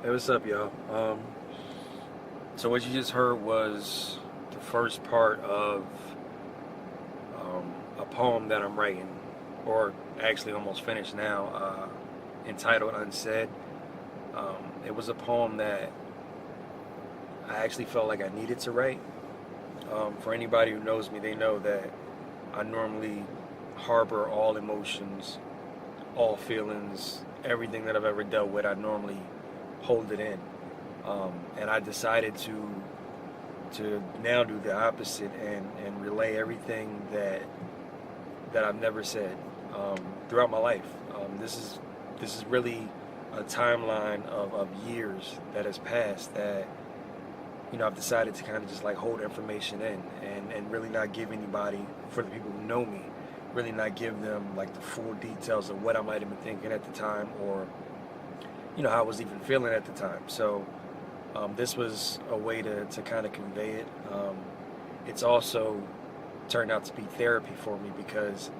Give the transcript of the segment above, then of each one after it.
Hey, what's up, y'all? So what you just heard was the first part of a poem that I'm writing, or actually almost finished now, entitled "Unsaid." It was a poem that I actually felt like I needed to write. For anybody who knows me, they know that I normally harbor all emotions, all feelings, everything that I've ever dealt with. I normally hold it in. And I decided to now do the opposite and relay everything that I've never said throughout my life. This is really a timeline of years that has passed that I've decided to kind of just like hold information in and really not give anybody, for the people who know me, really not give them like the full details of what I might have been thinking at the time, or how I was even feeling at the time. So this was a way to kind of convey it. It's also turned out to be therapy for me because,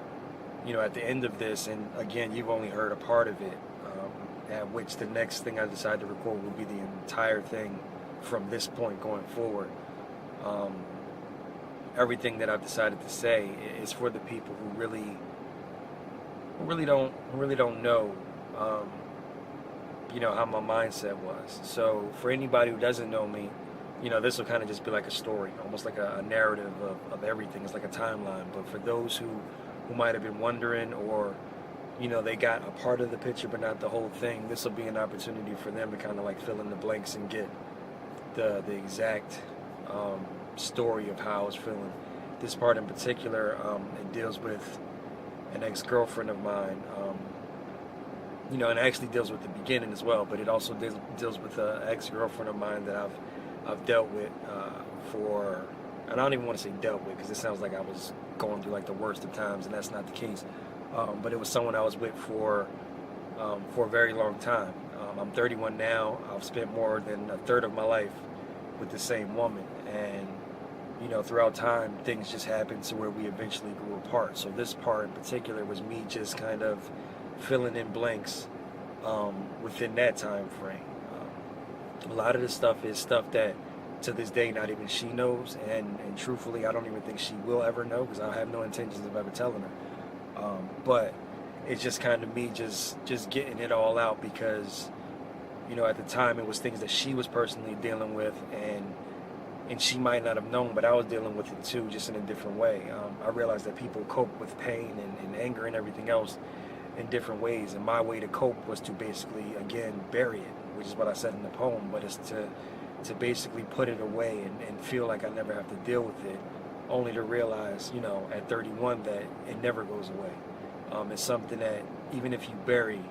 at the end of this, and again, you've only heard a part of it, at which the next thing I decide to record will be the entire thing from this point going forward. Um, Everything that I've decided to say is for the people who really don't know. How my mindset was. So for anybody who doesn't know me, this will kind of just be like a story, almost like a narrative of everything. It's like a timeline. But for those who might have been wondering, or they got a part of the picture but not the whole thing, this will be an opportunity for them to kind of like fill in the blanks and get the exact story of how I was feeling. This part in particular, it deals with an ex-girlfriend of mine. And actually deals with the beginning as well, but it also deals with an ex-girlfriend of mine that I've dealt with for, and I don't even want to say dealt with because it sounds like I was going through like the worst of times, and that's not the case. But it was someone I was with for a very long time. I'm 31 now. I've spent more than a third of my life with the same woman, and throughout time, things just happened to where we eventually grew apart. So this part in particular was me just kind of filling in blanks within that time frame. A lot of this stuff is stuff that to this day not even she knows, and truthfully I don't even think she will ever know because I have no intentions of ever telling her. But it's just kind of me just getting it all out because at the time it was things that she was personally dealing with, and she might not have known, but I was dealing with it too, just in a different way. I realized that people cope with pain and anger and everything else in different ways, and my way to cope was to basically, again, bury it, which is what I said in the poem, but it's to basically put it away and feel like I never have to deal with it, only to realize, at 31 that it never goes away. It's something that even if you bury,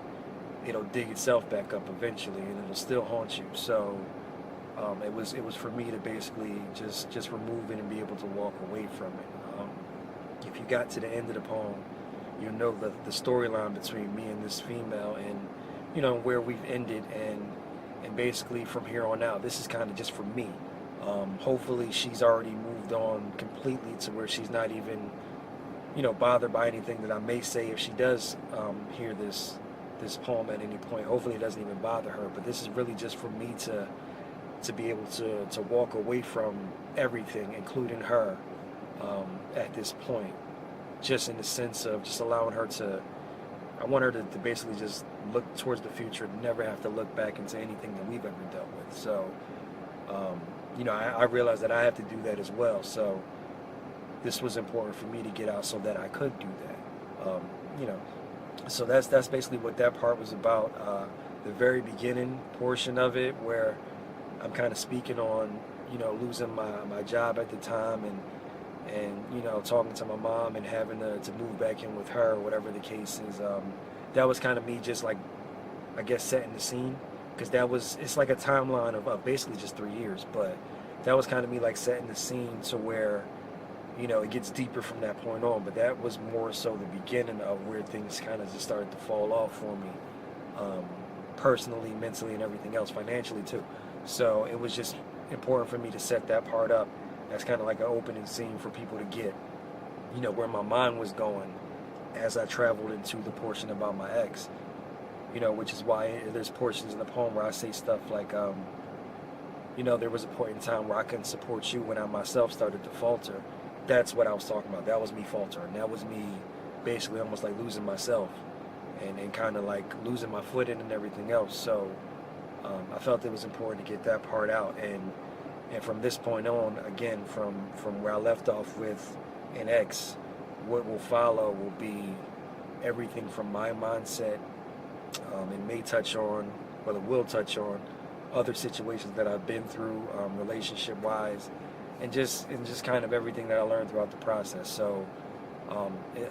it'll dig itself back up eventually, and it'll still haunt you. So it was for me to basically just remove it and be able to walk away from it. If you got to the end of the poem, you know the storyline between me and this female, and where we've ended, and basically from here on out, this is kind of just for me. Hopefully she's already moved on completely to where she's not even bothered by anything that I may say if she does hear this poem at any point. Hopefully it doesn't even bother her, but this is really just for me to be able to walk away from everything, including her, at this point, just in the sense of just allowing her I want her to basically just look towards the future, never have to look back into anything that we've ever dealt with. So, I realized that I have to do that as well. So this was important for me to get out so that I could do that. So that's basically what that part was about. The very beginning portion of it, where I'm kind of speaking on, losing my job at the time, and talking to my mom and having to move back in with her, or whatever the case is. That was kind of me just like, I guess, setting the scene, because it's like a timeline of basically just 3 years, but that was kind of me like setting the scene to where, it gets deeper from that point on. But that was more so the beginning of where things kind of just started to fall off for me, personally, mentally, and everything else, financially too. So it was just important for me to set that part up. That's kind of like an opening scene for people to get, where my mind was going as I traveled into the portion about my ex. which is why there's portions in the poem where I say stuff like, there was a point in time where I couldn't support you when I myself started to falter. That's what I was talking about. That was me faltering. That was me basically almost like losing myself and kind of like losing my footing and everything else. So I felt it was important to get that part out. And from this point on, again, from where I left off with an X, what will follow will be everything from my mindset. It may touch on, well, it will touch on other situations that I've been through, relationship-wise, and just kind of everything that I learned throughout the process. So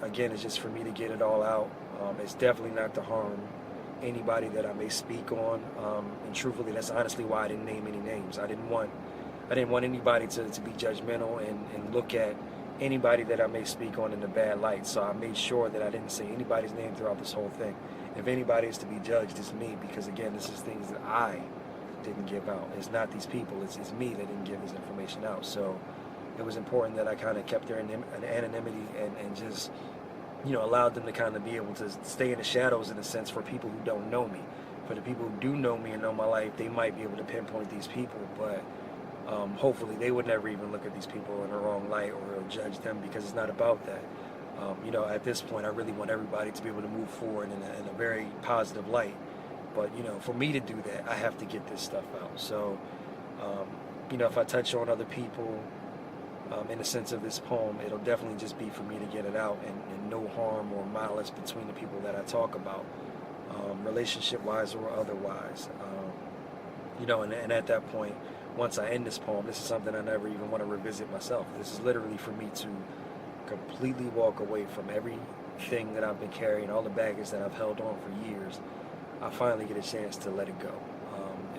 again, it's just for me to get it all out. It's definitely not to harm anybody that I may speak on, and truthfully, that's honestly why I didn't name any names. I didn't want anybody to be judgmental and look at anybody that I may speak on in a bad light. So I made sure that I didn't say anybody's name throughout this whole thing. If anybody is to be judged, it's me, because again, this is things that I didn't give out. It's not these people, it's me that didn't give this information out. So it was important that I kind of kept their anonymity and just, allowed them to kind of be able to stay in the shadows in a sense for people who don't know me. For the people who do know me and know my life, they might be able to pinpoint these people, but hopefully they would never even look at these people in the wrong light or judge them, because it's not about that. At this point, I really want everybody to be able to move forward in a very positive light. But, for me to do that, I have to get this stuff out. So, if I touch on other people in the sense of this poem, it'll definitely just be for me to get it out, and no harm or malice between the people that I talk about, relationship-wise or otherwise. And at that point, once I end this poem, this is something I never even want to revisit myself. This is literally for me to completely walk away from everything that I've been carrying, all the baggage that I've held on for years. I finally get a chance to let it go.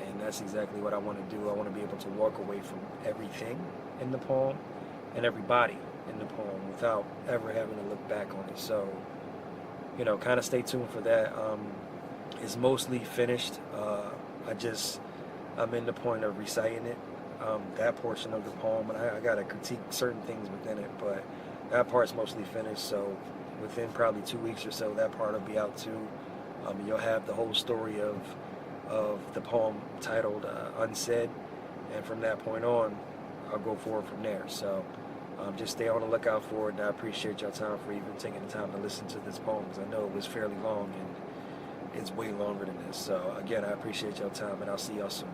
And that's exactly what I want to do. I want to be able to walk away from everything in the poem and everybody in the poem without ever having to look back on it. So, kind of stay tuned for that. It's mostly finished. I'm in the point of reciting it, that portion of the poem, and I got to critique certain things within it, but that part's mostly finished. So within probably 2 weeks or so, that part will be out too. You'll have the whole story of the poem titled UNSAID, and from that point on, I'll go forward from there. So just stay on the lookout for it, and I appreciate your time for even taking the time to listen to this poem, because I know it was fairly long, and it's way longer than this. So again, I appreciate your time, and I'll see y'all soon.